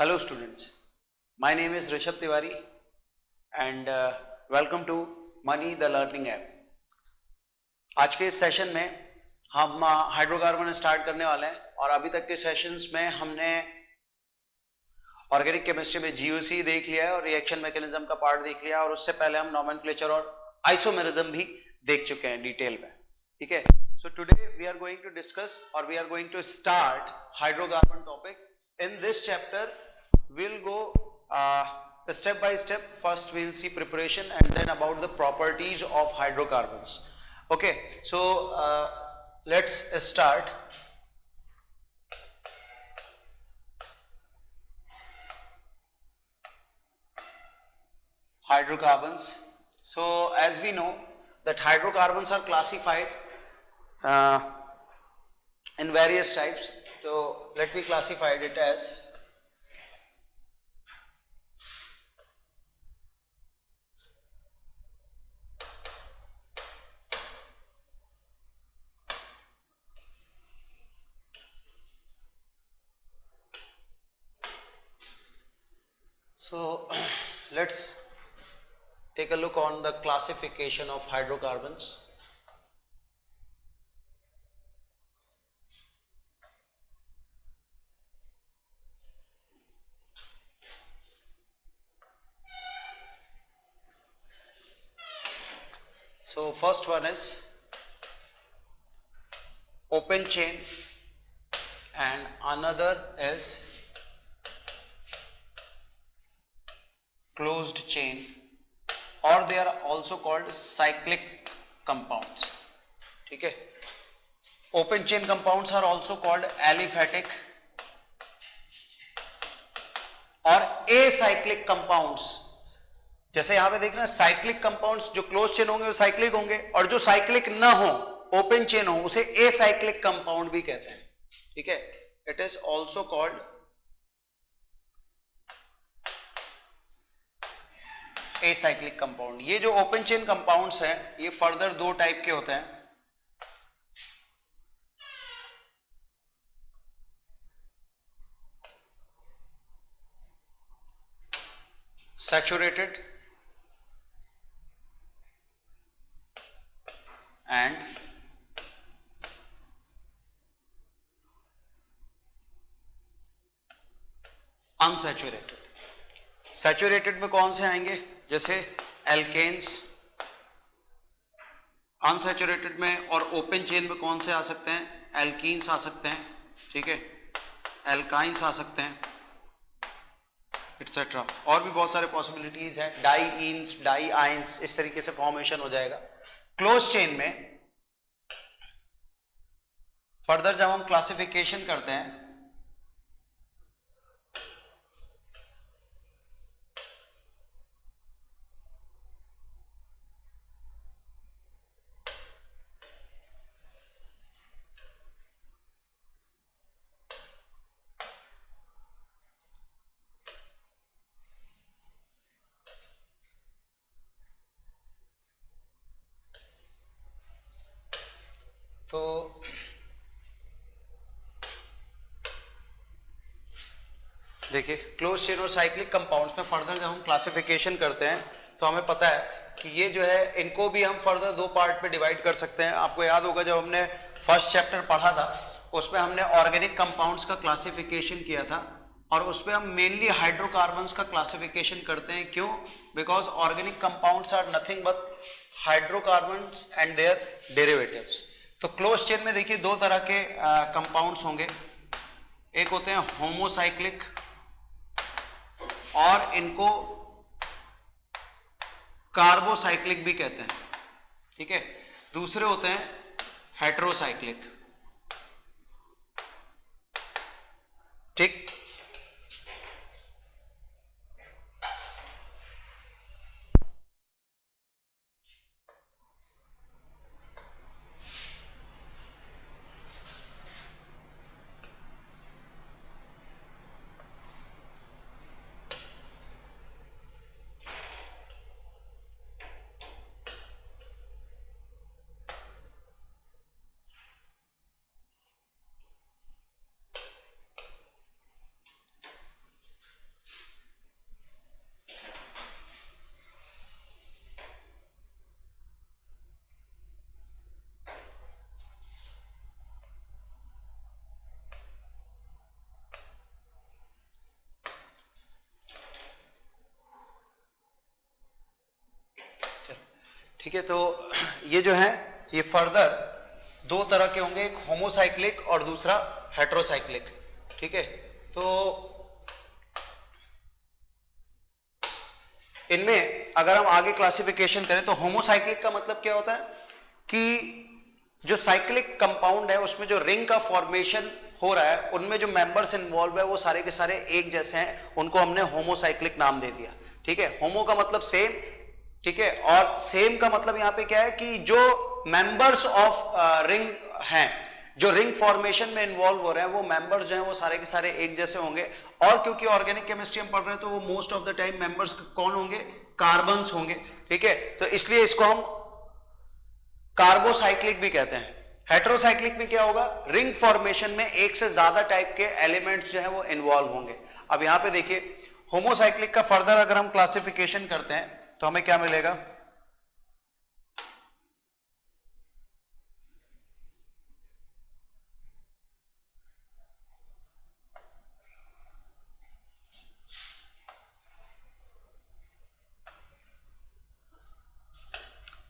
Hello students, my name is Rishabh Tiwari and welcome to Money the Learning App. आज के इस session में हम हाइड्रोकार्बन स्टार्ट करने वाले हैं और अभी तक के सेशंस में हमने ऑर्गेनिक केमिस्ट्री में जीओसी देख लिया है और रिएक्शन मैकेनिज्म का पार्ट देख लिया और उससे पहले हम नोमेनक्लेचर और आइसोमेरिज्म भी देख चुके हैं डिटेल में. ठीक है, so today we are going to discuss और we are going to start hydrocarbon topic. In this chapter we'll go step by step. First we'll see preparation and then about the properties of hydrocarbons. Okay, so let's start. Hydrocarbons. So as we know that hydrocarbons are classified in various types. So let me classify it as let's take a look on the classification of hydrocarbons. So first one is open chain and another is closed chain, or they are also called cyclic compounds. ठीक है, open chain compounds are also called aliphatic और acyclic compounds. जैसे यहां पे देख रहे हैं cyclic compounds जो क्लोज चेन होंगे वो साइक्लिक होंगे और जो साइक्लिक ना हो ओपन चेन हो उसे एसाइक्लिक कंपाउंड भी कहते हैं. ठीक है, it is also called acyclic compound. ये जो ओपन चेन कंपाउंड्स हैं ये फर्दर दो टाइप के होते हैं. Saturated and unsaturated. सैचुरेटेड में कौन से आएंगे, जैसे एल्केन्स. अनसैचुरेटेड में और ओपन चेन में कौन से आ सकते हैं, एल्कीन्स आ सकते हैं. ठीक है, एल्काइंस आ सकते हैं एटसेट्रा. और भी बहुत सारे पॉसिबिलिटीज हैं, डाईइंस, डाईआइंस, इस तरीके से फॉर्मेशन हो जाएगा. क्लोज चेन में फर्दर जब हम क्लासिफिकेशन करते हैं तो देखिए क्लोज चेन और साइक्लिक कंपाउंड्स में फर्दर जब हम क्लासिफिकेशन करते हैं तो हमें पता है कि ये जो है इनको भी हम फर्दर दो पार्ट में डिवाइड कर सकते हैं. आपको याद होगा जब हमने फर्स्ट चैप्टर पढ़ा था उसमें हमने ऑर्गेनिक कंपाउंड्स का क्लासिफिकेशन किया था और उसमें हम मेनली हाइड्रोकार्बन्स का क्लासिफिकेशन करते हैं. क्यों? Because organic compounds are nothing but hydrocarbons and their derivatives. तो क्लोज चेन में देखिए दो तरह के कंपाउंड्स होंगे. एक होते हैं होमोसाइक्लिक और इनको कार्बोसाइक्लिक भी कहते हैं. ठीक है, दूसरे होते हैं हेटेरोसाइक्लिक. ठीक, ठीक है, तो ये जो है ये फर्दर दो तरह के होंगे, एक होमोसाइक्लिक और दूसरा हेट्रोसाइक्लिक। ठीक है, तो इनमें अगर हम आगे क्लासिफिकेशन करें तो होमोसाइक्लिक का मतलब क्या होता है कि जो साइक्लिक कंपाउंड है उसमें जो रिंग का फॉर्मेशन हो रहा है, उनमें जो मेंबर्स इन्वॉल्व है वो सारे के सारे एक जैसे हैं, उनको हमने होमोसाइक्लिक नाम दे दिया। ठीक है, होमो का मतलब सेम, ठीक है, और सेम का मतलब यहां पे क्या है कि जो मेंबर्स ऑफ रिंग हैं, जो रिंग फॉर्मेशन में इन्वॉल्व हो रहे हैं, वो मेंबर्स जो हैं वो सारे के सारे एक जैसे होंगे। और क्योंकि ऑर्गेनिक केमिस्ट्री हम पढ़ रहे हैं तो वो most of the time members कौन होंगे, कार्बन्स होंगे। ठीक है, तो इसलिए इसको हम कार्बोसाइक्लिक भी कहते हैं। हेट्रोसाइक्लिक में क्या होगा, रिंग फॉर्मेशन में एक से ज्यादा टाइप के एलिमेंट्स जो है वो इन्वॉल्व होंगे। अब यहां पे देखिए होमोसाइक्लिक का फर्दर अगर हम क्लासिफिकेशन करते हैं तो हमें क्या मिलेगा,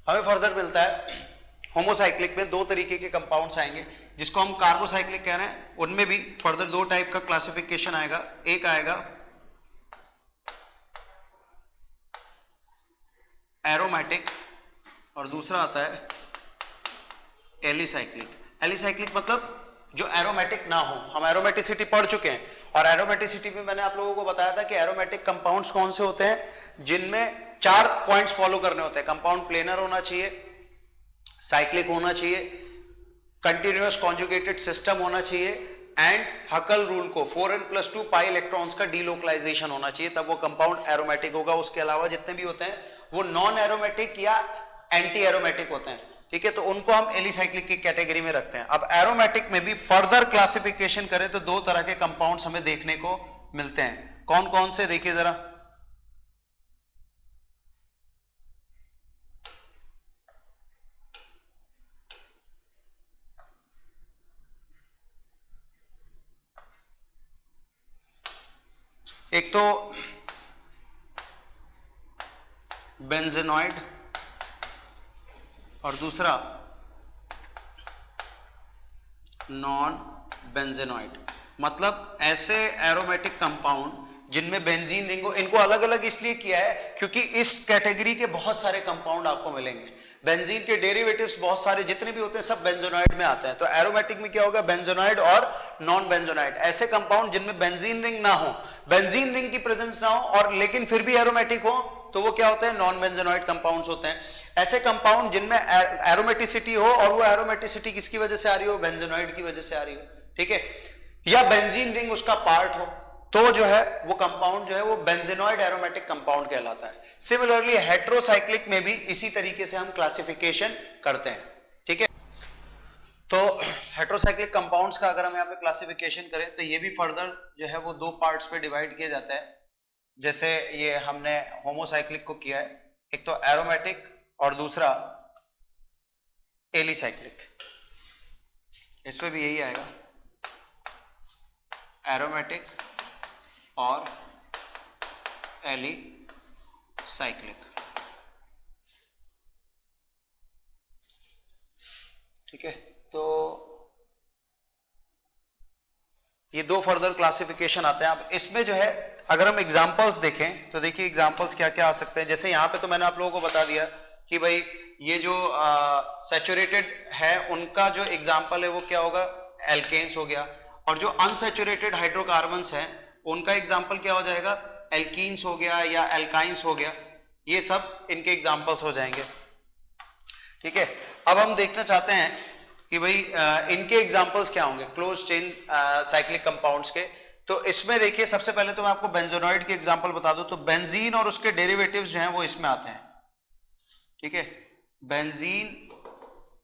हमें फर्दर मिलता है होमोसाइक्लिक में दो तरीके के कंपाउंड्स आएंगे जिसको हम कार्बोसाइक्लिक कह रहे हैं। उनमें भी फर्दर दो टाइप का क्लासिफिकेशन आएगा, एक आएगा एरोमेटिक और दूसरा आता है एलिसाइक्लिक। एलिसाइक्लिक मतलब जो एरोमेटिक ना हो। हम एरोमेटिसिटी पढ़ चुके हैं और एरोमेटिसिटी में मैंने आप लोगों को बताया था कि एरोमेटिक कंपाउंड्स कौन से होते हैं, जिनमें 4 पॉइंट्स फॉलो करने होते हैं। कंपाउंड प्लेनर होना चाहिए, साइक्लिक होना चाहिए, कंटिन्यूअस कॉन्जुगेटेड सिस्टम होना चाहिए एंड हकल रूल को 4n+2 पाई इलेक्ट्रॉन्स का डीलोकलाइजेशन होना चाहिए, तब वो कंपाउंड एरोमेटिक होगा। उसके अलावा जितने भी होते हैं वो नॉन एरोमेटिक या एंटी एरोमेटिक होते हैं। ठीक है, तो उनको हम एलिसाइक्लिक की कैटेगरी में रखते हैं। अब एरोमेटिक में भी फर्दर क्लासिफिकेशन करें तो दो तरह के कंपाउंड्स हमें देखने को मिलते हैं। कौन कौन से, देखिए जरा, एक तो बेंजेनॉइड और दूसरा नॉन बेंजेनॉइड। मतलब ऐसे एरोमेटिक कंपाउंड जिनमें बेंजीन रिंग हो। इनको अलग अलग इसलिए किया है क्योंकि इस कैटेगरी के बहुत सारे कंपाउंड आपको मिलेंगे। बेंजीन के डेरिवेटिव्स बहुत सारे जितने भी होते हैं सब बेंजोनॉइड में आते हैं। तो एरोमेटिक में क्या होगा, बेंजोनॉइड और नॉन बेंजोनॉइड। ऐसे कंपाउंड जिनमें बेंजीन रिंग ना हो, बेंजीन रिंग की प्रेजेंस ना हो और लेकिन फिर भी एरोमेटिक हो, तो वो क्या होते हैं, नॉन बेंजोनॉइड कंपाउंड्स होते हैं। ऐसे कंपाउंड जिनमें एरोमेटिसिटी हो और वो एरोमेटिसिटी किसकी वजह से आ रही हो, बेंजोनॉइड की वजह से आ रही हो। ठीक है, या बेंजीन रिंग उसका पार्ट हो, तो जो है वो कंपाउंड जो है वो बेंजेनॉइड एरोमेटिक कंपाउंड कहलाता है। सिमिलरली हेट्रोसाइक्लिक में भी इसी तरीके से हम क्लासिफिकेशन करते हैं। ठीक है, तो हेट्रोसाइक्लिक कंपाउंड्स का अगर हम यहाँ पे क्लासिफिकेशन करें तो ये भी फर्दर जो है वो दो पार्ट्स पे डिवाइड किया जाता है। जैसे ये हमने होमोसाइक्लिक को किया है, एक तो एरोमेटिक और दूसरा एलिसाइक्लिक। इसमें भी यही आएगा, एरोमेटिक और एलिसाइक्लिक। ठीक है, तो ये दो फर्दर क्लासिफिकेशन आते हैं। अब इसमें जो है अगर हम एग्जांपल्स देखें तो देखिए एग्जांपल्स क्या क्या आ सकते हैं। जैसे यहाँ पे तो मैंने आप लोगों को बता दिया कि भाई ये जो सैचुरेटेड है उनका जो एग्जांपल है वो क्या होगा, एल्केन्स हो गया। और जो अनसैचुरेटेड हाइड्रोकार्बन्स हैं उनका एग्जांपल क्या हो जाएगा, एल्कीन्स हो गया या एल्काइंस हो गया। ये सब इनके एग्जांपल्स हो जाएंगे। ठीक है, अब हम देखना चाहते हैं कि भाई इनके एग्जांपल्स क्या होंगे क्लोज चेन साइक्लिक कंपाउंड्स के। तो इसमें देखिए सबसे पहले तो मैं आपको बेंजोनॉइड के एग्जांपल बता दूं, तो बेंजीन और उसके डेरिवेटिव्स जो हैं वो इसमें आते हैं। ठीक है, benzene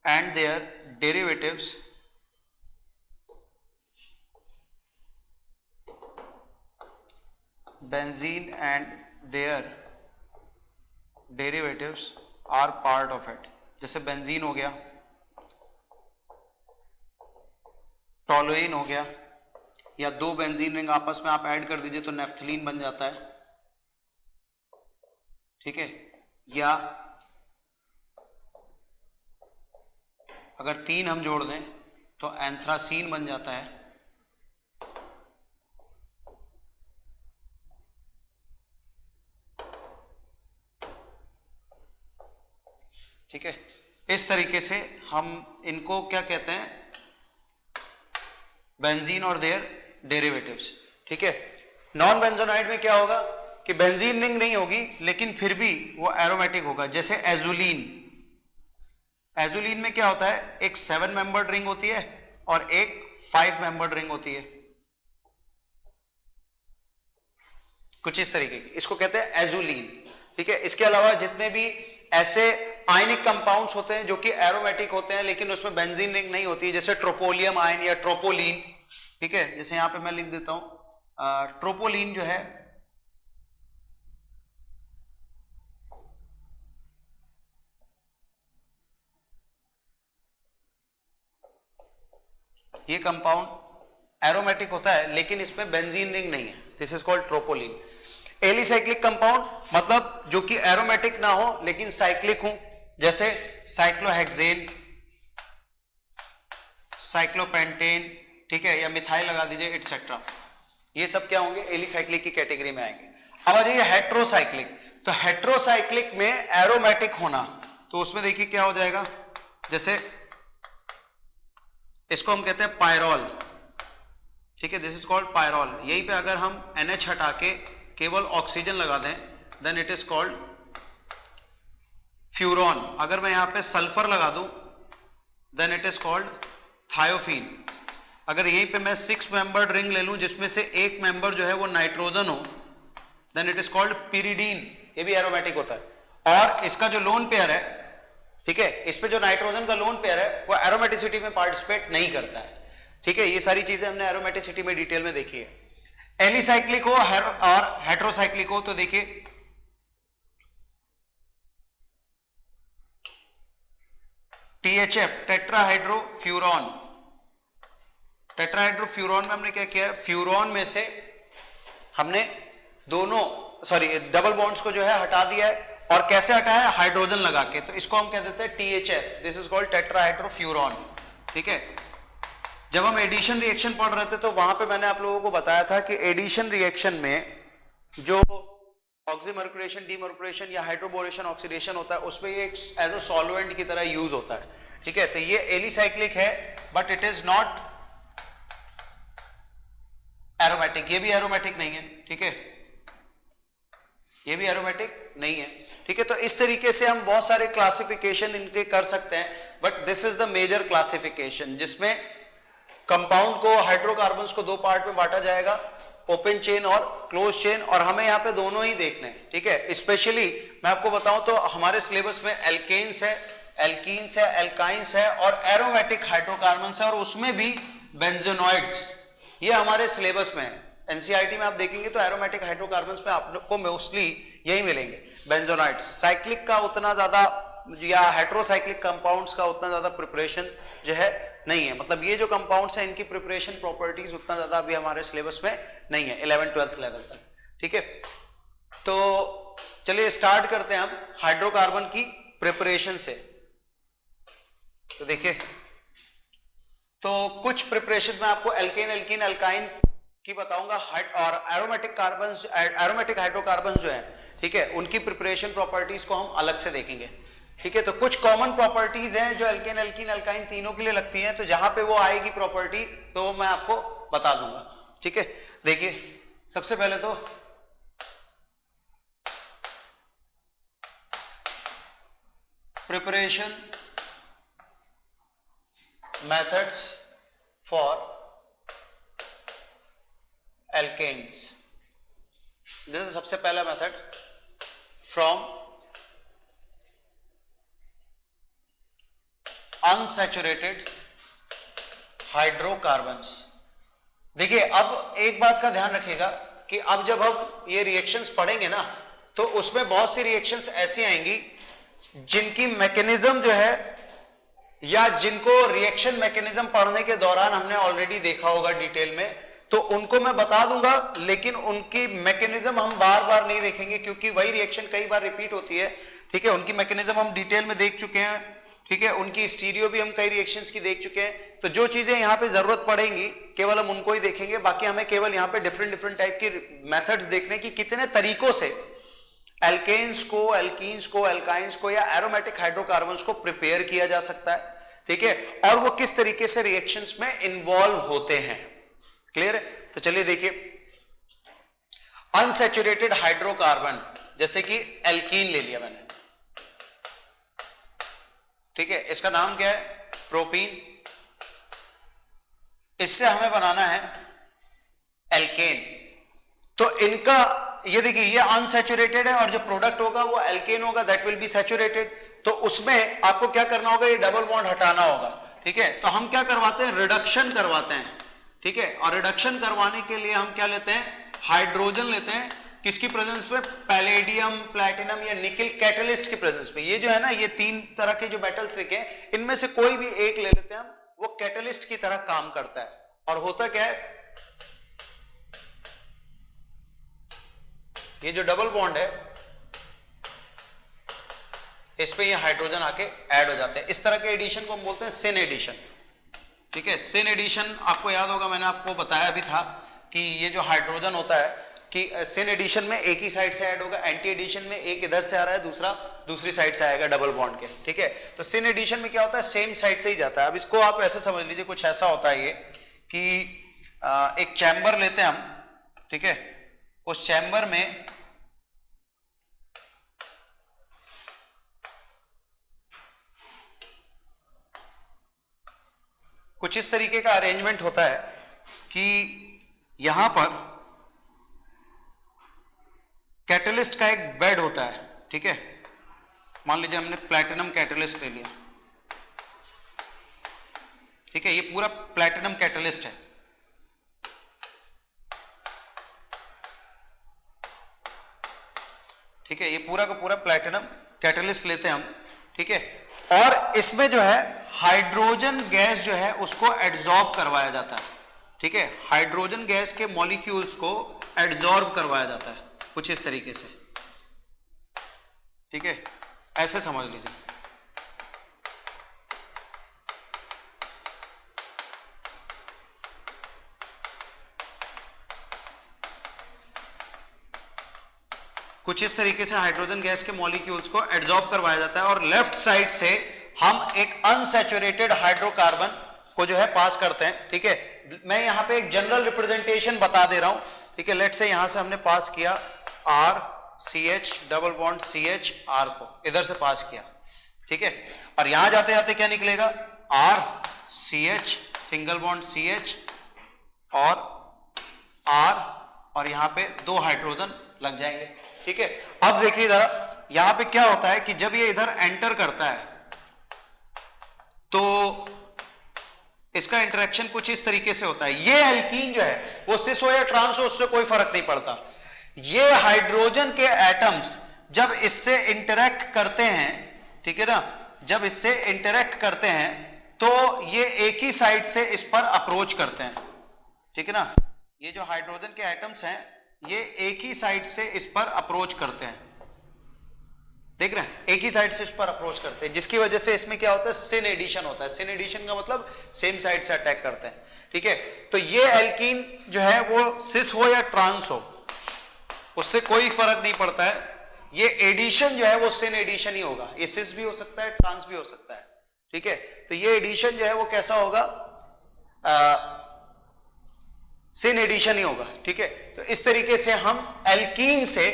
and their derivatives benzene and their derivatives are part of it. जैसे बेंजीन हो गया, टॉलुइन हो गया, या दो बेंजीन रिंग आपस में आप ऐड कर दीजिए तो नेफ्थलीन बन जाता है। ठीक है, या अगर 3 हम जोड़ दें तो एंथ्रासीन बन जाता है। ठीक है, इस तरीके से हम इनको क्या कहते हैं, बेंजीन और देयर डेरिवेटिव्स। ठीक है, नॉन बेंजोनाइड में क्या होगा कि बेंजीन रिंग नहीं होगी लेकिन फिर भी वो एरोमेटिक होगा। जैसे एजुलीन, एजुलीन में क्या होता है, एक 7 मेंबर्ड रिंग होती है और एक 5 मेंबर्ड रिंग होती है, कुछ इस तरीके की, इसको कहते हैं एजुलीन। ठीक है, इसके अलावा जितने भी ऐसे आयनिक कंपाउंड्स होते हैं जो कि एरोमेटिक होते हैं लेकिन उसमें बेंजीन रिंग नहीं होती, जैसे ट्रोपोलियम आयन या ट्रोपोलीन। ठीक है, जैसे यहां पे मैं लिख देता हूं ट्रोपोलीन जो है ये कंपाउंड एरोमेटिक होता है लेकिन इसमें बेंजीन रिंग नहीं है, this is called tropolone. Alicyclic compound मतलब जो कि एरोमेटिक ना हो लेकिन साइक्लिक हो, जैसे साइक्लोहेक्सेन, साइक्लोपेंटेन, ठीक है, या मिथाइल लगा दीजिए एटसेट्रा, ये सब क्या होंगे, एलिसाइक्लिक की कैटेगरी में आएंगे। अब आ जाइए हेट्रोसाइक्लिक, तो हेट्रोसाइक्लिक में एरोमेटिक होना, तो उसमें देखिए क्या हो जाएगा, जैसे इसको हम कहते हैं पायरोल। ठीक है, दिस इज कॉल्ड पायरोल। यहीं पे अगर हम NH हटा के केवल ऑक्सीजन लगा दें then it is called furan. अगर मैं यहां पे सल्फर लगा दूं then it is called thiophene. अगर यहीं पे मैं 6 मेंबर्ड रिंग ले लूं जिसमें से एक मेंबर जो है वो नाइट्रोजन हो then it is called pyridine, ये भी एरोमेटिक होता है। और इसका जो लोन पेयर है, ठीक है, इस पे जो नाइट्रोजन का लोन पेयर है वो एरोमेटिसिटी में पार्टिसिपेट नहीं करता है। ठीक है, ये सारी चीजें हमने एरोमेटिसिटी में डिटेल में देखी है। एलिसाइक्लिक हो और हेट्रोसाइक्लिक हो तो देखिए THF टेट्राहाइड्रोफ्यूरॉन, टेट्राहाइड्रोफ्यूरॉन में हमने क्या किया है, फ्यूरॉन में से हमने डबल बॉन्ड्स को जो है हटा दिया है, और कैसे हटाया है, हाइड्रोजन लगा के, तो इसको हम कह देते हैं THF, this is called tetrahydrofuran. ठीक है, जब हम एडिशन रिएक्शन पढ़ रहे थे तो वहां पे मैंने आप लोगों को बताया था कि एडिशन रिएक्शन में जो ऑक्सीमर्कुरेशन, डीमर्कुरेशन या हाइड्रोबोरेशन ऑक्सीडेशन होता है उसमें ये एज अ सॉल्वेंट की तरह यूज होता है। ठीक है, तो ये एलिसाइक्लिक है but it is not aromatic, ये भी एरोमेटिक नहीं है। ठीक है, ये भी एरोमेटिक नहीं है। ठीक है, तो इस तरीके से हम बहुत सारे क्लासिफिकेशन इनके कर सकते हैं, but this is the major classification जिसमें कंपाउंड को, हाइड्रोकार्बन्स को 2 पार्ट में बांटा जाएगा, ओपन चेन और क्लोज चेन, और हमें यहाँ पे दोनों ही देखने हैं। ठीक है, स्पेशली मैं आपको बताऊं तो हमारे सिलेबस में एल्केन्स है, एल्कीन्स है, एल्काइंस है और एरोमेटिक हाइड्रोकार्बन्स है, और उसमें भी बेंजोनॉइड्स, ये हमारे सिलेबस में है। एनसीईआरटी में आप देखेंगे तो एरोमेटिक हाइड्रोकार्बन्स में आपको मोस्टली यही मिलेंगे, बेंजोनॉइड्स। साइक्लिक का उतना ज्यादा या हेट्रोसाइक्लिक कंपाउंड्स का उतना ज्यादा प्रिपरेशन जो है नहीं है, मतलब ये जो कंपाउंड्स हैं इनकी प्रिपरेशन प्रॉपर्टीज उतना ज्यादा अभी हमारे सिलेबस में नहीं है 11th-12th लेवल तक। ठीक है, तो चलिए स्टार्ट करते हैं हम हाइड्रोकार्बन की प्रिपरेशन से। तो देखिए, तो कुछ प्रिपरेशन में आपको एल्केन, एल्कीन, एल्काइन की बताऊंगा, और एरोमेटिक कार्बन्स, एरोमेटिक हाइड्रोकार्बन्स जो हैं, ठीक है, उनकी प्रिपरेशन प्रॉपर्टीज को हम अलग से देखेंगे। ठीक है, तो कुछ कॉमन प्रॉपर्टीज हैं जो एल्केन, एल्कीन, एल्काइन तीनों के लिए लगती हैं, तो जहां पे वो आएगी प्रॉपर्टी तो मैं आपको बता दूंगा। ठीक है, देखिए सबसे पहले तो प्रिपरेशन मेथड्स फॉर एल्केन्स, जैसे सबसे पहला मेथड फ्रॉम अनसैचुरेटेड हाइड्रोकार्बन्स। देखिए, अब एक बात का ध्यान रखिएगा कि अब जब हम ये रिएक्शंस पढ़ेंगे ना तो उसमें बहुत सी रिएक्शंस ऐसी आएंगी जिनकी मैकेनिज्म जो है, या जिनको रिएक्शन मैकेनिज्म पढ़ने के दौरान हमने ऑलरेडी देखा होगा डिटेल में, तो उनको मैं बता दूंगा, लेकिन उनकी मैकेनिज्म हम बार बार नहीं देखेंगे क्योंकि वही रिएक्शन कई बार रिपीट होती है। ठीक है, उनकी मैकेनिज्म हम डिटेल में देख चुके हैं ठीक है, उनकी स्टीरियो भी हम कई रिएक्शंस की देख चुके हैं। तो जो चीजें यहाँ पे जरूरत पड़ेंगी केवल हम उनको ही देखेंगे, बाकी हमें केवल यहाँ पे डिफरेंट डिफरेंट टाइप की मेथड्स देखने की कितने तरीकों से एल्केन्स को, एल्कीन्स को, एल्काइंस को या एरोमेटिक हाइड्रोकार्बन्स को प्रिपेयर किया जा सकता है। ठीक है, और वो किस तरीके से रिएक्शंस में इन्वॉल्व होते हैं। क्लियर है? तो चलिए देखिए, अनसैचुरेटेड हाइड्रोकार्बन जैसे कि एल्कीन ले लिया मैंने, ठीक है, इसका नाम क्या है? प्रोपीन। इससे हमें बनाना है एल्केन। तो इनका ये देखिए, ये अनसैचुरेटेड है और जो प्रोडक्ट होगा वो एल्केन होगा, दैट विल बी सैचुरेटेड। तो उसमें आपको क्या करना होगा? ये डबल बॉन्ड हटाना होगा। ठीक है, तो हम क्या करवाते हैं? रिडक्शन करवाते हैं। ठीक है, और रिडक्शन करवाने के लिए हम क्या लेते हैं? हाइड्रोजन लेते हैं। किसकी प्रेजेंस में? पैलेडियम, प्लैटिनम या निकल कैटलिस्ट की प्रेजेंस में। ये जो है ना, ये तीन तरह के जो मेटल्स लिखे हैं, इनमें से कोई भी एक ले लेते हैं हम, वो कैटलिस्ट की तरह काम करता है। और होता क्या है, ये जो डबल बॉन्ड है इस पे ये हाइड्रोजन आके ऐड हो जाते हैं। इस तरह के एडिशन को हम बोलते हैं सिन एडिशन। ठीक है, सिन एडिशन आपको याद होगा, मैंने आपको बताया भी था कि ये जो हाइड्रोजन होता है कि सिन एडिशन में एक ही साइड से ऐड होगा, एंटी एडिशन में एक इधर से आ रहा है, दूसरा दूसरी साइड से आएगा डबल बॉन्ड के। ठीक है, तो सिन एडिशन में क्या होता है? सेम साइड से ही जाता है। अब इसको आप ऐसे समझ लीजिए, कुछ ऐसा होता है ये कि एक चैम्बर लेते हैं हम। ठीक है, उस चैम्बर में कुछ इस तरीके का अरेंजमेंट होता है कि यहां पर कैटलिस्ट का एक बेड होता है। ठीक है, मान लीजिए हमने प्लैटिनम कैटलिस्ट ले लिया। ठीक है, ये पूरा प्लैटिनम कैटलिस्ट है। ठीक है, ये पूरा का पूरा प्लैटिनम कैटलिस्ट लेते हैं हम। ठीक है, और इसमें जो है हाइड्रोजन गैस जो है उसको एड्सॉर्ब करवाया जाता है। ठीक है, हाइड्रोजन गैस के मॉलिक्यूल्स को एड्सॉर्ब करवाया जाता है कुछ इस तरीके से। ठीक है, ऐसे समझ लीजिए। कुछ इस तरीके से हाइड्रोजन गैस के मॉलिक्यूल्स को एड्सॉर्ब करवाया जाता है और लेफ्ट साइड से हम एक अनसैचुरेटेड हाइड्रोकार्बन को जो है पास करते हैं। ठीक है, मैं यहां पे एक जनरल रिप्रेजेंटेशन बता दे रहा हूं। ठीक है, लेट से यहां से हमने पास किया R C H double bond C H R को इधर से पास किया। ठीक है, और यहां जाते जाते क्या निकलेगा? R C H single bond C H और आर, और यहां पे दो हाइड्रोजन लग जाएंगे। ठीक है, अब देखिए जरा, यहां पे क्या होता है कि जब ये इधर एंटर करता है तो इसका इंटरेक्शन कुछ इस तरीके से होता है। ये एल्कीन जो है वो सिस हो या ट्रांस हो, उससे कोई फर्क नहीं पड़ता। ये हाइड्रोजन के एटम्स जब इससे इंटरेक्ट करते हैं, ठीक है ना, जब इससे इंटरेक्ट करते हैं तो ये एक ही साइड से इस पर अप्रोच करते हैं। ठीक है ना, ये जो हाइड्रोजन के एटम्स हैं ये एक ही साइड से इस पर अप्रोच करते हैं। देख रहे हैं, एक ही साइड से इस पर अप्रोच करते हैं, जिसकी वजह से इसमें क्या होता है? सिन एडिशन होता है। सिन एडिशन का मतलब सेम साइड से अटैक करते हैं। ठीक है, तो ये एल्कीन जो है वो सिस हो या ट्रांस हो, उससे कोई फर्क नहीं पड़ता है। ये एडिशन जो है वो सिन एडिशन ही होगा। ये सिस भी हो सकता है, ट्रांस भी हो सकता है। ठीक है, तो ये एडिशन जो है वो कैसा होगा? सिन एडिशन ही होगा। ठीक है, तो इस तरीके से हम एल्कीन से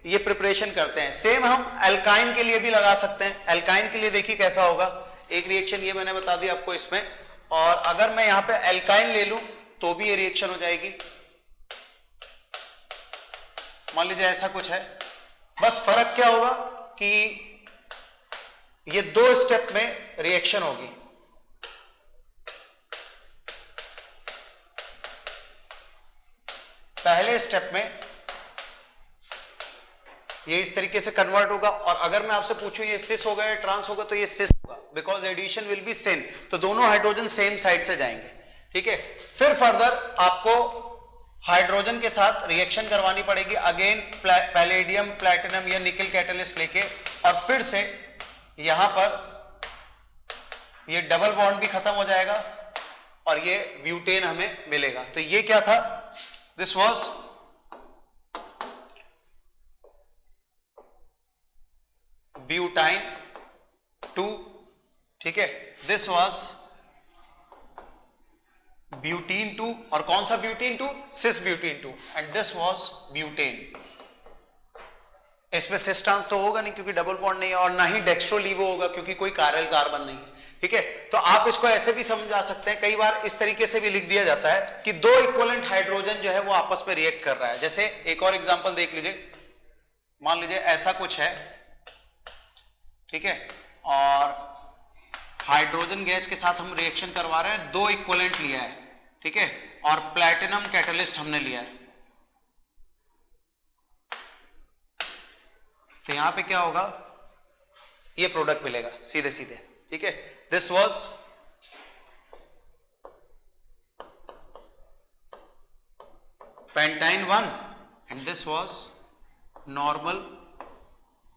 ये प्रिपरेशन करते हैं। सेम हम एल्काइन के लिए भी लगा सकते हैं। एल्काइन के लिए देखिए कैसा होगा। एक रिएक्शन ये मैंने बता दी आपको इसमें, और अगर मैं यहां पे एल्काइन ले लूं तो भी ये रिएक्शन हो जाएगी। मान लीजिए ऐसा कुछ है, बस फर्क क्या होगा कि ये दो स्टेप में रिएक्शन होगी। पहले स्टेप में ये इस तरीके से कन्वर्ट होगा, और अगर मैं आपसे पूछूं ये सिस होगा या ट्रांस होगा तो ये सिस होगा, because addition will be same. तो दोनों हाइड्रोजन सेम साइड से जाएंगे। ठीक है, फिर फर्दर आपको हाइड्रोजन के साथ रिएक्शन करवानी पड़ेगी, अगेन पैलेडियम, प्लैटिनम या निकल कैटलिस्ट लेके, और फिर से यहां पर ये डबल बॉन्ड भी खत्म हो जाएगा और ये ब्यूटेन हमें मिलेगा। तो ये क्या था, दिस वाज ब्यूटाइन 2, ठीक है, दिस वाज ब्यूटीन 2, और कौन सा butene 2, cis butene 2, and this was butane. इसमें सिस ट्रांस तो होगा नहीं क्योंकि डबल बॉन्ड नहीं है, और ना ही डेक्स्ट्रो लीवो होगा क्योंकि कोई कायरल कार्बन नहीं है, ठीक है। तो आप इसको ऐसे भी समझा सकते हैं, कई बार इस तरीके से भी लिख दिया जाता है कि दो इक्विवेलेंट हाइड्रोजन जो है वो आपस में रिएक्ट कर रहा है। जैसे एक और एग्जांपल देख लीजिए, मान लीजिए ऐसा कुछ है, ठीक है, और हाइड्रोजन गैस के साथ हम रिएक्शन करवा रहे हैं, दो इक्विवेलेंट लिया है, ठीक है, और प्लैटिनम कैटलिस्ट हमने लिया है। तो यहां पे क्या होगा, ये प्रोडक्ट मिलेगा सीधे सीधे, ठीक है। This was pentyne 1 and this was normal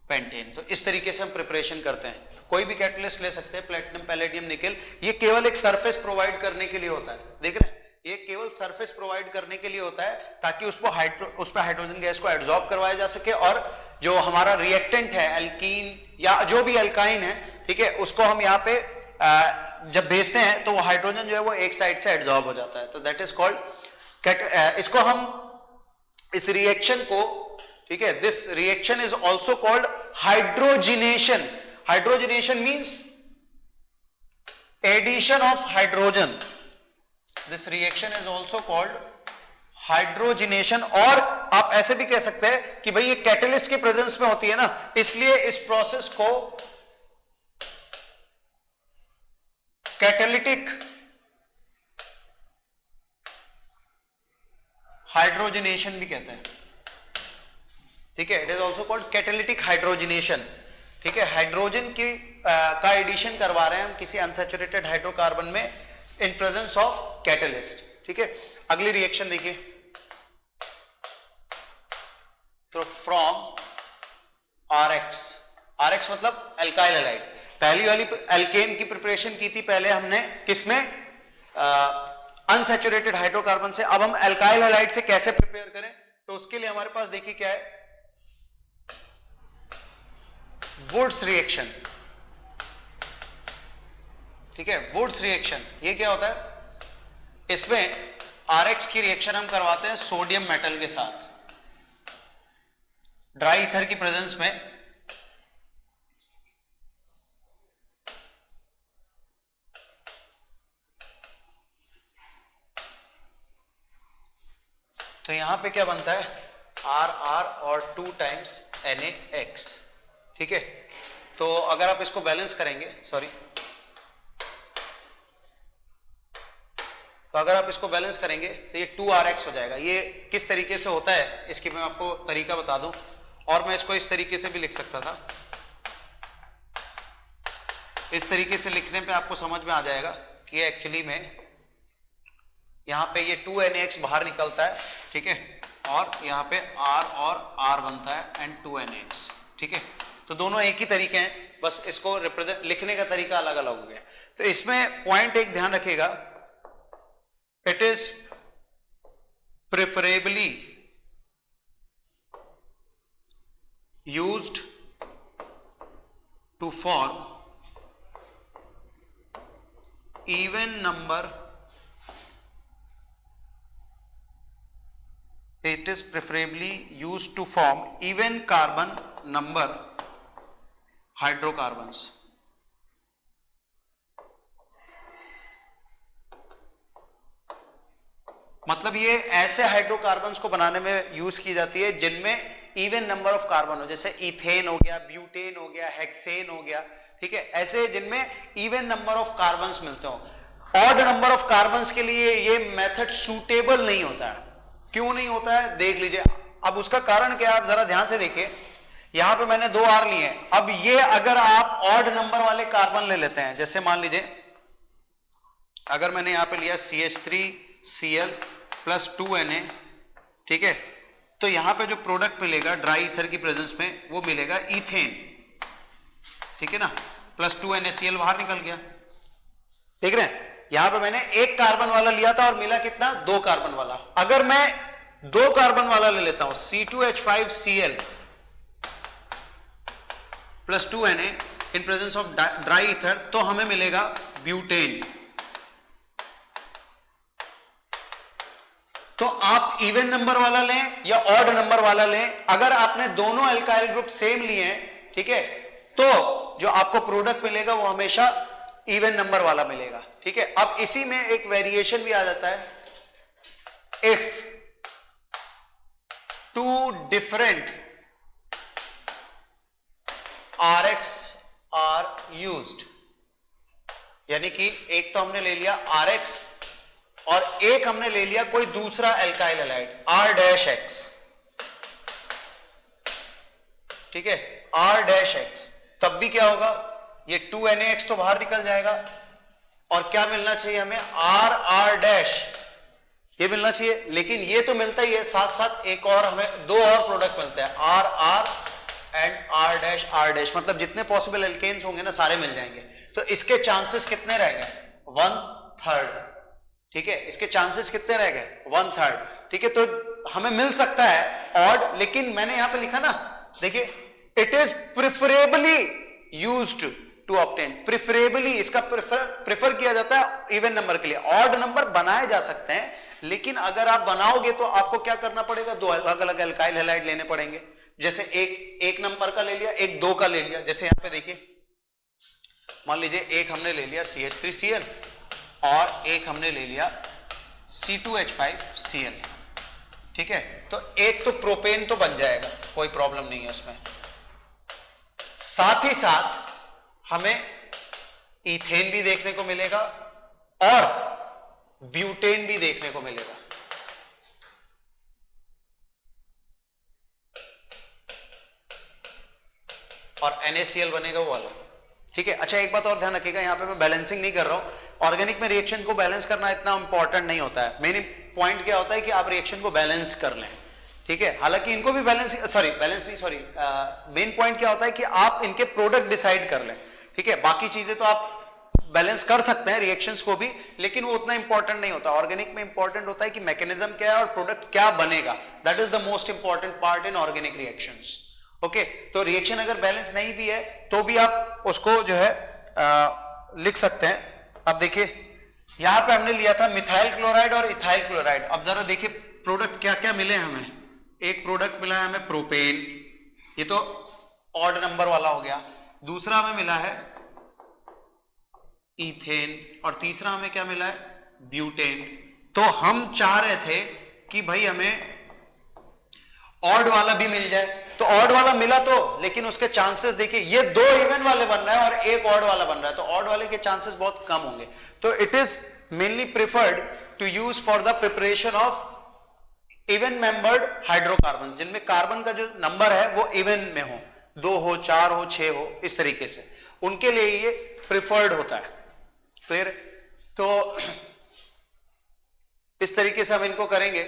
pentane. तो इस तरीके से हम प्रिपरेशन करते हैं। कोई भी कैटलिस्ट ले सकते हैं, प्लैटिनम, पैलेडियम, निकेल, ये केवल एक सरफेस प्रोवाइड करने के लिए होता है, देख रहे हैं, ये केवल सरफेस प्रोवाइड करने के लिए होता है ताकि उस पर हाइड्रोजन गैस को एब्जॉर्ब करवाया जा सके, और जो हमारा रिएक्टेंट है एल्कीन या जो भी एल्काइन है, ठीक है, उसको हम यहाँ पे जब भेजते हैं तो वो हाइड्रोजन जो है वो एक साइड से एब्जॉर्ब हो जाता है। तो दैट इज कॉल्ड इसको हम इस रिएक्शन को, ठीक है, this reaction is also called hydrogenation. Hydrogenation means addition of hydrogen. This reaction is also called hydrogenation. और आप ऐसे भी कह सकते हैं कि भाई ये कैटलिस्ट के प्रेजेंस में होती है ना, इसलिए इस प्रोसेस को कैटालिटिक हाइड्रोजिनेशन भी कहते हैं, ठीक है, it is also called catalytic hydrogenation, ठीक है। हाइड्रोजन की का एडिशन करवा रहे हैं हम किसी अनसैचुरेटेड हाइड्रोकार्बन में इन प्रेजेंस ऑफ कैटलिस्ट, ठीक है। अगली रिएक्शन देखिए, तो फ्रॉम RX, RX मतलब एल्काइल हैलाइड। पहली वाली एल्केन की प्रिपरेशन की थी पहले हमने किसमें, अनसैचुरेटेड हाइड्रोकार्बन से। अब हम एल्काइल हैलाइड से कैसे प्रिपेयर करें, तो उसके लिए हमारे पास देखिए क्या है, वुड्स रिएक्शन, ठीक है, वुड्स रिएक्शन। ये क्या होता है, इसमें RX की रिएक्शन हम करवाते हैं सोडियम मेटल के साथ ड्राई ईथर की प्रेजेंस में। तो यहां पे क्या बनता है, RR और 2 टाइम्स NaX, ठीक है। तो अगर आप इसको बैलेंस करेंगे, तो अगर आप इसको बैलेंस करेंगे तो ये 2RX हो जाएगा। ये किस तरीके से होता है इसकी मैं आपको तरीका बता दूं, और मैं इसको इस तरीके से भी लिख सकता था। इस तरीके से लिखने पे आपको समझ में आ जाएगा कि एक्चुअली में यहां पे ये 2NaX बाहर निकलता है, ठीक है, और यहां पे R और R बनता है एंड 2NaX, ठीक है। तो दोनों एक ही तरीके हैं, बस इसको रिप्रेजेंट लिखने का तरीका अलग अलग हो गया। तो इसमें पॉइंट एक ध्यान रखिएगा, it is preferably used to form even number, it is preferably used to form even carbon number hydrocarbons. मतलब ये ऐसे हाइड्रोकार्बन्स को बनाने में यूज की जाती है जिनमें इवन नंबर ऑफ कार्बन हो, जैसे इथेन हो गया, ब्यूटेन हो गया, हेक्सेन हो गया, ठीक है, ऐसे जिनमें इवन नंबर ऑफ कार्बन्स मिलते हो। ऑड नंबर ऑफ कार्बन्स के लिए ये मेथड सूटेबल नहीं होता है। क्यों नहीं होता है देख लीजिए। अब उसका कारण क्या है, आप जरा ध्यान से देखिए, यहां पे मैंने 2 R लिए हैं। अब ये अगर आप ऑड नंबर वाले कार्बन ले लेते हैं, जैसे मान लीजिए अगर मैंने यहां पे लिया CH3Cl प्लस 2Na, ठीक है, तो यहां पे जो प्रोडक्ट मिलेगा ड्राई ईथर की प्रेजेंस में वो मिलेगा इथेन, ठीक है ना, प्लस 2NaCl बाहर निकल गया। देख रहे हैं, यहां पे मैंने एक कार्बन वाला लिया था और मिला कितना, 2 कार्बन वाला। अगर मैं 2 कार्बन वाला ले लेता हूं, C2H5Cl plus 2Na in presence of dry ether, तो हमें मिलेगा ब्यूटेन। तो आप इवन नंबर वाला लें या ऑड नंबर वाला लें, अगर आपने दोनों अल्काइल ग्रुप सेम लिए हैं, ठीक है, तो जो आपको प्रोडक्ट मिलेगा वो हमेशा इवन नंबर वाला मिलेगा, ठीक है। अब इसी में एक वेरिएशन भी आ जाता है, if 2 different RX are used, यानी कि एक तो हमने ले लिया RX और एक हमने ले लिया कोई दूसरा एल्काइल हैलाइड R-X, ठीक है, R-X, तब भी क्या होगा, ये 2NaX तो बाहर निकल जाएगा और क्या मिलना चाहिए हमें, R ये मिलना चाहिए। लेकिन ये तो मिलता ही है, साथ साथ एक और हमें 2 और प्रोडक्ट मिलते हैं, R एंड R-, मतलब जितने पॉसिबल एल्केन्स होंगे ना सारे मिल जाएंगे। तो इसके चांसेस कितने रह गए, 1/3, ठीक है, इसके चांसेस कितने रह गए, 1/3, ठीक है। तो हमें मिल सकता है ऑड, लेकिन मैंने यहां पे लिखा ना, देखिए, it is preferably used to obtain, preferably इसका प्रेफर किया जाता है इवन नंबर के लिए। ऑड नंबर बनाए जा सकते हैं, लेकिन अगर आप बनाओगे तो आपको क्या करना पड़ेगा, 2 अलग अलग एल्काइल हैलाइड लेने पड़ेंगे। जैसे एक नंबर का ले लिया, एक 2 का ले लिया। जैसे यहां पे देखिए, मान लीजिए एक हमने ले लिया CH3Cl और एक हमने ले लिया C2H5Cl, ठीक है, तो एक तो प्रोपेन तो बन जाएगा, कोई प्रॉब्लम नहीं है उसमें। साथ ही साथ हमें इथेन भी देखने को मिलेगा और ब्यूटेन भी देखने को मिलेगा। और NaCl बनेगा वो अलग, ठीक है। अच्छा, एक बात और ध्यान रखिएगा, यहां पे मैं बैलेंसिंग नहीं कर रहा हूं। ऑर्गेनिक में रिएक्शन को बैलेंस करना इतना इंपॉर्टेंट नहीं होता है। मेन पॉइंट क्या होता है कि आप रिएक्शन को बैलेंस कर लें, ठीक है। हालांकि इनको भी मेन पॉइंट क्या होता है कि आप इनके प्रोडक्ट डिसाइड कर लें, ठीक है। बाकी चीजें तो आप बैलेंस कर सकते हैं, रिएक्शंस को भी, लेकिन वो उतना इंपॉर्टेंट नहीं होता। ऑर्गेनिक में इंपॉर्टेंट होता है कि मैकेनिज्म क्या है और प्रोडक्ट क्या बनेगा, that is the most important part in organic reactions, okay. तो रिएक्शन अगर बैलेंस नहीं भी है तो भी आप उसको जो है लिख सकते हैं। अब देखिए, यहां पे हमने लिया था मिथाइल क्लोराइड और इथाइल क्लोराइड। अब जरा देखिए प्रोडक्ट क्या क्या मिले हमें। एक प्रोडक्ट मिला है हमें प्रोपेन, ये तो ऑड नंबर वाला हो गया। दूसरा हमें मिला है इथेन और तीसरा हमें क्या मिला है, ब्यूटेन। तो हम चाह रहे थे कि भाई हमें ऑड वाला भी मिल जाए, तो ऑड वाला मिला तो, लेकिन उसके चांसेस देखिए, ये 2 इवन वाले बन रहा है और एक ऑड वाला बन रहा है, तो ऑड वाले के चांसेस बहुत कम होंगे। तो it is mainly preferred to use for the preparation of even membered hydrocarbon, जिनमें कार्बन का जो नंबर है वो इवन में हो, 2 हो, 4 हो, 6 हो, इस तरीके से उनके लिए ये प्रिफर्ड होता है। क्लियर? तो इस तरीके से हम इनको करेंगे,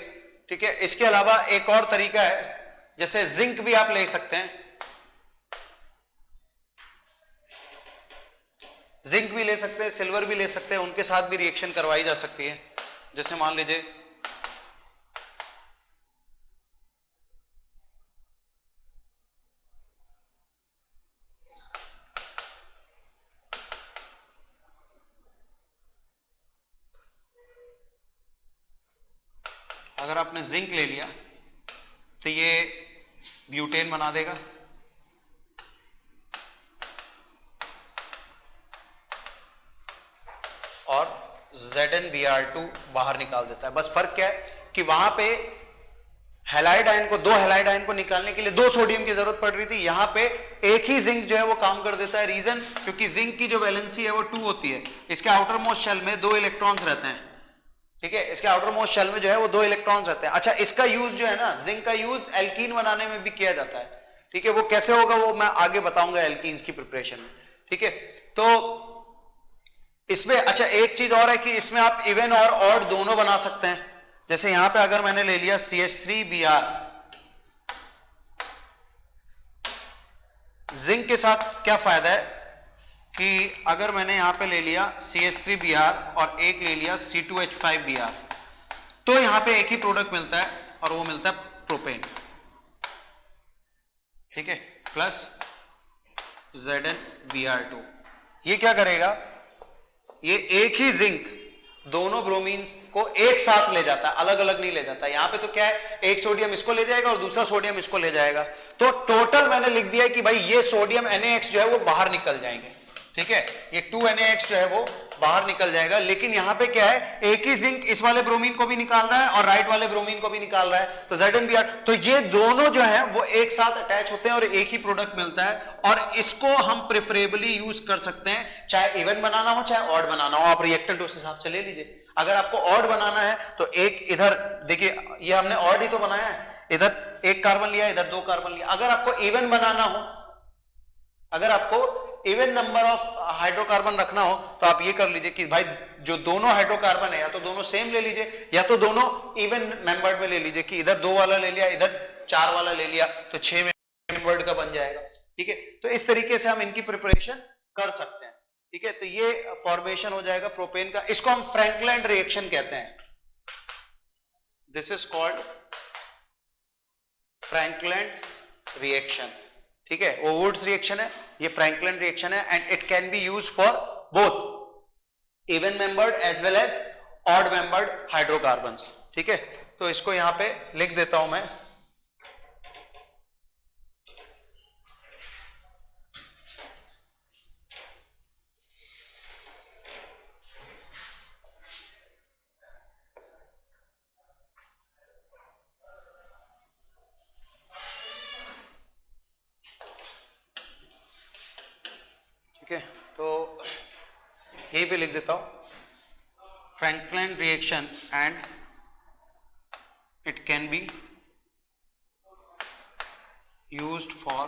ठीक है। इसके अलावा एक और तरीका है, जैसे जिंक भी आप ले सकते हैं, जिंक भी ले सकते हैं, सिल्वर भी ले सकते हैं, उनके साथ भी रिएक्शन करवाई जा सकती है। जैसे मान लीजिए अगर आपने जिंक ले लिया तो ये ब्यूटेन बना देगा और ZnBr2 बाहर निकाल देता है। बस फर्क क्या है कि वहां पे हैलाइड आयन को, 2 हैलाइड आयन को निकालने के लिए 2 सोडियम की जरूरत पड़ रही थी, यहां पे एक ही जिंक जो है वो काम कर देता है। रीजन, क्योंकि जिंक की जो वैलेंसी है वो 2 होती है, इसके आउटर मोस्ट शेल में 2 इलेक्ट्रॉन्स रहते हैं, ठीक है। इसके आउटर मोस्ट शेल में जो है वो 2 इलेक्ट्रॉन्स रहते हैं। अच्छा, इसका यूज जो है ना, जिंक का यूज एल्कीन बनाने में भी किया जाता है, ठीक है। वो कैसे होगा वो मैं आगे बताऊंगा एल्कीन्स की प्रिपरेशन में, ठीक है। तो इसमें अच्छा एक चीज और है कि इसमें आप इवन और ऑड दोनों बना सकते हैं। जैसे यहां पे अगर मैंने ले लिया CH3Br, जिंक के साथ क्या फायदा है कि अगर मैंने यहां पे ले लिया CH3Br और एक ले लिया C2H5Br, तो यहां पे एक ही प्रोडक्ट मिलता है और वो मिलता है प्रोपेन, ठीक है, प्लस ZnBr2। ये क्या करेगा, ये एक ही जिंक दोनों ब्रोमीन को एक साथ ले जाता है, अलग अलग नहीं ले जाता। यहां पे तो क्या है, एक सोडियम इसको ले जाएगा और दूसरा सोडियम इसको ले जाएगा, तो टोटल मैंने लिख दिया है कि भाई ये सोडियम NaX जो है वो बाहर निकल जाएंगे, ठीक है, ये 2NaX जो है वो बाहर निकल जाएगा। लेकिन यहां पे क्या है, एक ही जिंक इस वाले ब्रोमीन को भी निकाल रहा है और राइट वाले ब्रोमीन को भी निकाल रहा है, तो ZnBr, तो ये दोनों जो है वो एक साथ अटैच होते हैं और एक ही प्रोडक्ट मिलता है। और इसको हम प्रेफरेबली यूज कर सकते हैं, चाहे इवन बनाना हो चाहे ऑड बनाना हो, आप रिएक्टेंट उस हिसाब से ले लीजिए। अगर आपको ऑड बनाना है तो एक इधर देखिए, ये हमने ऑड ही तो बनाया है, इधर एक कार्बन लिया, इधर दो कार्बन लिया। अगर आपको इवन बनाना हो, अगर आपको इवन नंबर ऑफ हाइड्रोकार्बन रखना हो, तो आप ये कर लीजिए कि भाई जो दोनों हाइड्रोकार्बन है या तो दोनों सेम ले लीजिए या तो दोनों इवन मेंबर्ड में ले लीजिए, कि इधर 2 वाला ले लिया, इधर 4 वाला ले लिया, तो 6 मेंबर्ड का बन जाएगा, ठीक है। तो इस तरीके से हम इनकी प्रिपरेशन कर सकते हैं, ठीक है। तो ये फॉर्मेशन हो जाएगा प्रोपेन का, इसको हम फ्रैंकलैंड रिएक्शन कहते हैं। This is called Frankland reaction, ठीक है, वो वुड्स रिएक्शन है, ये फ्रैंकलैंड रिएक्शन है, and it can be use for both even membered as well as odd membered hydrocarbons, ठीक है। तो इसको यहां पे लिख देता हूं मैं, ठीक है। तो यहीं पे लिख देता हूं, Frankland reaction and it can be used for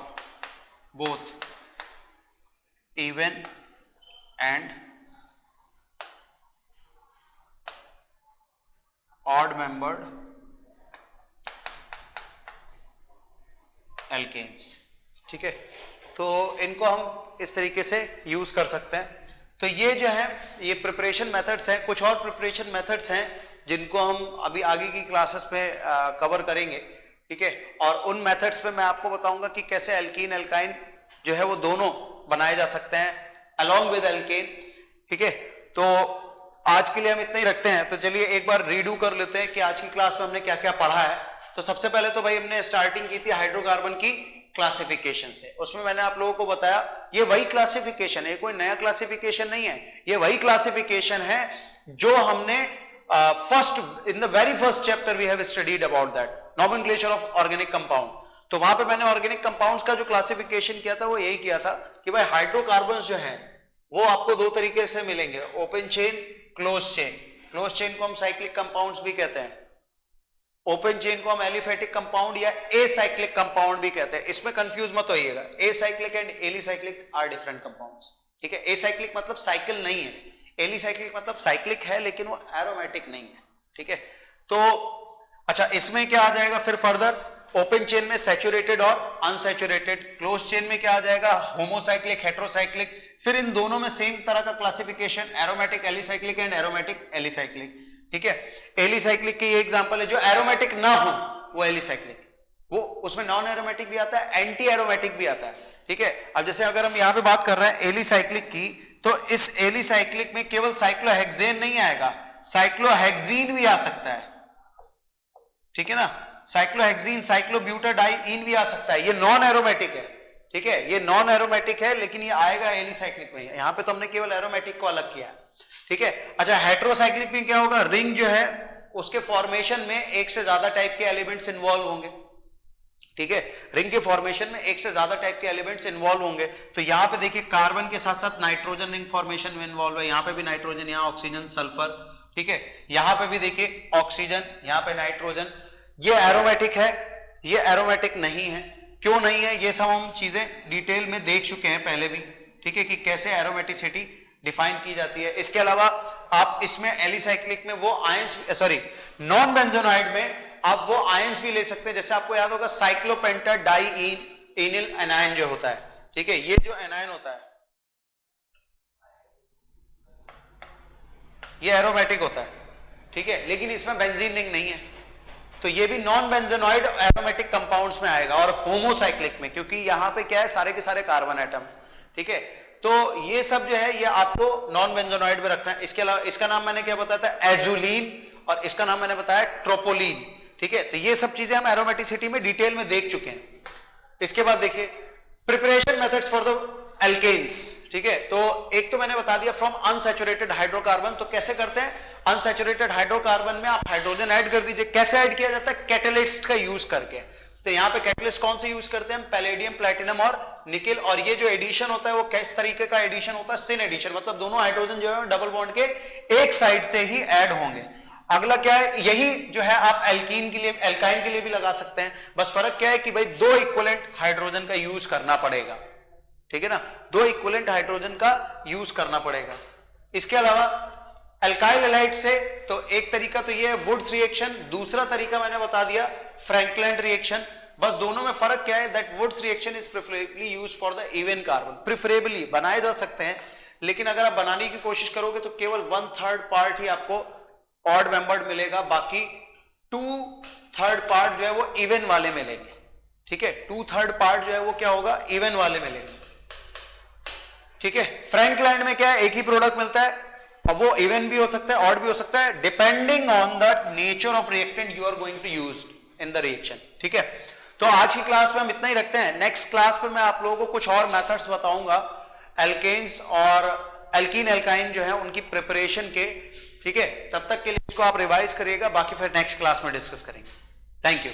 both even and odd membered alkanes, ठीक है। तो इनको हम इस तरीके से यूज कर सकते हैं। तो ये जो है ये प्रिपरेशन मेथड्स हैं। कुछ और प्रिपरेशन मेथड्स हैं जिनको हम अभी आगे की क्लासेस में कवर करेंगे, ठीक है। और उन मेथड्स पे मैं आपको बताऊंगा कि कैसे एल्कीन एल्काइन जो है वो दोनों बनाए जा सकते हैं अलोंग विद एल्केन, ठीक है। तो आज के लिए हम इतना ही रखते हैं। तो चलिए एक बार रीडू कर लेते हैं कि आज की क्लास में हमने क्या क्या पढ़ा है। तो सबसे पहले तो भाई हमने स्टार्टिंग की थी हाइड्रोकार्बन की क्लासिफिकेशन से। उसमें मैंने आप लोगों को बताया ये वही क्लासिफिकेशन है, कोई नया क्लासिफिकेशन नहीं है, ये वही क्लासिफिकेशन है जो हमने first in the very first chapter we have studied about that nomenclature of organic compound. तो वहां पे मैंने ऑर्गेनिक कंपाउंड्स का जो क्लासिफिकेशन किया था वो यही किया था कि भाई हाइड्रोकार्बन्स जो हैं वो आपको दो तरीके से मिलेंगे, open chain, close chain. Close chain को हम साइक्लिक कंपाउंड्स भी कहते हैं, ओपन चेन को हम एलिफेटिक कंपाउंड या एसाइक्लिक कंपाउंड भी कहते हैं। इसमें कंफ्यूज मत होइएगा, acyclic and alicyclic are different compounds, ठीक है। एसाइक्लिक मतलब साइकिल नहीं है, एलिसाइक्लिक मतलब साइक्लिक है लेकिन वो एरोमेटिक नहीं है, ठीक है। तो अच्छा, इसमें क्या आ जाएगा फिर फर्दर, ओपन चेन में सैचुरेटेड और अनसैचुरेटेड, क्लोज चेन में क्या आ जाएगा, होमोसाइक्लिक, हेट्रोसाइक्लिक। फिर इन दोनों में सेम तरह का classification, aromatic alicyclic and aromatic alicyclic, ठीक है। एलिसाइक्लिक की एग्जांपल है जो एरोमेटिक ना हो वो एलिसाइक्लिक, वो उसमें नॉन एरोमेटिक भी आता है, एंटी एरोमेटिक भी आता है, ठीक है। अब जैसे अगर हम यहां पे बात कर रहे हैं एलिसाइक्लिक की, तो इस एलिसाइक्लिक में केवल साइक्लोहेक्सेन नहीं आएगा, साइक्लोहेक्सीन भी आ सकता है, ठीक है ना। साइक्लोहेक्सीन, साइक्लोब्यूटाडाइइन भी आ सकता है, ये नॉन एरोमेटिक है, ठीक है, ये नॉन एरोमेटिक है लेकिन ये आएगा एलिसाइक्लिक में। यहां पे तो हमने केवल एरोमेटिक को अलग किया है, ठीक है। अच्छा, हेट्रोसाइक्लिक में क्या होगा, रिंग जो है उसके फॉर्मेशन में एक से ज्यादा टाइप के एलिमेंट्स इन्वॉल्व होंगे, ठीक है। रिंग के फॉर्मेशन में एक से ज्यादा टाइप के एलिमेंट्स इन्वॉल्व होंगे। तो यहां पे देखिए कार्बन के साथ साथ नाइट्रोजन रिंग फॉर्मेशन में इन्वॉल्व है, यहां पे भी नाइट्रोजन, यहां ऑक्सीजन, सल्फर, ठीक है। यहां पे भी देखिए ऑक्सीजन, यहां पे नाइट्रोजन। ये एरोमेटिक है, ये एरोमेटिक नहीं है। क्यों नहीं है, ये सब हम चीजें डिटेल में देख चुके हैं पहले भी, ठीक है, कि कैसे एरोमेटिसिटी डिफाइन की जाती है। इसके अलावा आप इसमें एलिसाइक्लिक में वो आयंस, सॉरी नॉन बेंजोनाइड में आप वो आयंस भी ले सकते हैं। जैसे आपको याद होगा साइक्लोपेंटाडाइइनिल एनायन जो होता है, ठीक है, ये जो एनायन होता है ये एरोमेटिक होता है, ठीक है, लेकिन इसमें बेंजीन रिंग नहीं है, तो ये भी नॉन बेंजोनॉइड एरोमेटिक कंपाउंड्स में आएगा और होमोसाइक्लिक में, क्योंकि यहां पे क्या है, सारे के सारे कार्बन एटम, ठीक है। तो ये सब जो है ये आपको नॉन बेंजोनॉइड में रखना है। इसके अलावा इसका नाम मैंने क्या बताया था, एजुलीन, और इसका नाम मैंने बताया ट्रोपोलिन, ठीक है। तो ये सब चीजें हम एरोमेटिसिटी में डिटेल में देख चुके हैं। इसके बाद देखिए preparation methods for the alkanes, ठीक है। तो एक तो मैंने बता दिया फ्रॉम अनसैचुरेटेड हाइड्रोकार्बन, तो कैसे करते हैं, अनसैचुरेटेड हाइड्रोकार्बन में आप हाइड्रोजन ऐड कर दीजिए। कैसे ऐड किया जाता है, कैटलिस्ट का यूज करके। तो यहां पे कैटलिस्ट कौन से यूज करते हैं, पैलेडियम, प्लैटिनम और निकेल। और ये जो एडिशन होता है वो किस तरीके का एडिशन होता है, सिन एडिशन, मतलब दोनों हाइड्रोजन जो है डबल बॉन्ड के एक साइड से ही ऐड होंगे। अगला क्या है, यही जो है आप एल्कीन के लिए, एल्काइन के लिए भी लगा सकते हैं, बस फर्क क्या है कि भाई दो इक्विवेलेंट हाइड्रोजन का यूज करना पड़ेगा, ठीक है ना, दो इक्विवेलेंट हाइड्रोजन का यूज करना पड़ेगा। इसके अलावा एल्काइल हैलाइड से, तो एक तरीका तो ये है वुड्स रिएक्शन, दूसरा तरीका मैंने बता दिया फ्रैंकलैंड रिएक्शन। बस दोनों में फर्क क्या है, that Wurtz reaction is preferably used for the even carbon. Preferably बनाए जा सकते हैं, लेकिन अगर आप बनाने की कोशिश करोगे तो केवल 1/3 पार्ट ही आपको ऑड मेंबर्ड मिलेगा, बाकी 2/3 पार्ट जो है वो इवन वाले मिलेंगे, ठीक है। 2/3 पार्ट जो है वो क्या होगा, इवन वाले मिलेंगे, ठीक है। फ्रैंकलैंड में क्या है, एक ही प्रोडक्ट मिलता है, अब वो इवन भी हो सकता है, ऑड भी हो सकता है, depending on the nature of reactant you are going to use in the reaction, ठीक है। तो आज की क्लास में हम इतना ही रखते हैं। नेक्स्ट क्लास में मैं आप लोगों को कुछ और मेथड्स बताऊंगा एल्केन्स और एल्कीन एल्काइन जो है उनकी प्रिपरेशन के, ठीक है। तब तक के लिए इसको आप रिवाइज करिएगा, बाकी फिर नेक्स्ट क्लास में डिस्कस करेंगे। Thank you.